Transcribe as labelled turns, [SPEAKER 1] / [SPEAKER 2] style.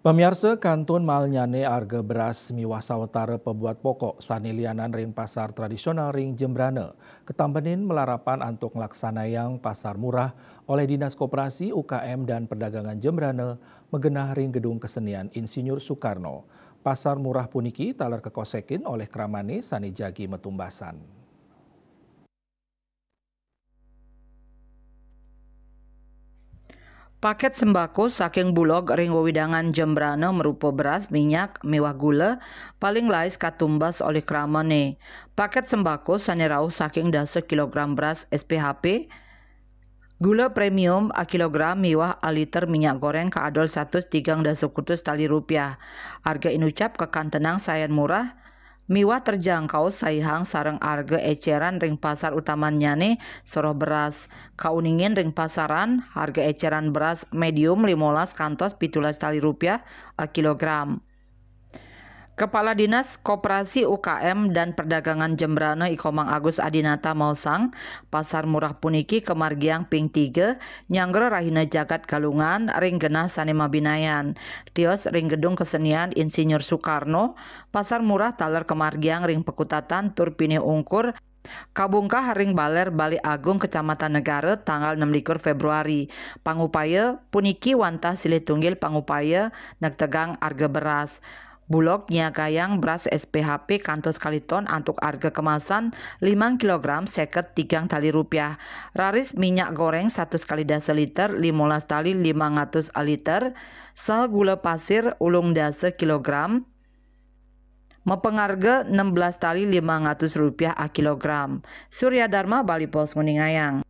[SPEAKER 1] Pemirsa Kantun Malnyane harga beras miwah sawetara pembuat pokok sanilianan ring pasar tradisional ring Jembrane. Ketambenin melarapan untuk yang pasar murah oleh Dinas Koperasi UKM dan Perdagangan Jembrane megenah ring gedung kesenian Insinyur Soekarno. Pasar murah puniki talar kekosekin oleh Kramane Sanijagi Metumbasan.
[SPEAKER 2] Paket sembako saking Bulog ring wewidangan Jembrane merupa beras, minyak, mewah gula, paling lais katumbas oleh kramane. Paket sembako sanerau saking 10 kilogram beras SPHP, gula premium a kilogram mewah a liter minyak goreng kaadol 1 kutus tali rupiah. Harga inucap kekantenang sayan murah, miwah terjangkau saihang sareng harga eceran ring pasar utamanya nih soroh beras. Kauningin ring pasaran harga eceran beras medium 15 kantos 17 tali rupiah a kilogram. Kepala Dinas Koperasi UKM dan Perdagangan Jembrane Ikomang Agus Adinata Mausang, pasar murah puniki kemargiang ping 3, nyanggro rahina jagat galungan, ring genah sanema binayan. Tios ring gedung kesenian Insinyur Soekarno, pasar murah taler kemargiang ring pekutatan tur pinih ungkur, Kabungkah ring baler Bali Agung Kecamatan Negara tanggal 16 Februari. Pangupaya puniki wantah silih tunggil pangupaya nagtegang harga beras. Bulog nyagayang beras SPHP kantos kaliton untuk harga kemasan 5 kg seket 3 tali rupiah. Raris minyak goreng 1 kali dasa liter 15 tali 500 liter. Sah gula pasir ulung dasa kilogram mepengarga 16 tali 500 rupiah a kilogram. Surya Dharma Bali Pos Nguningayang.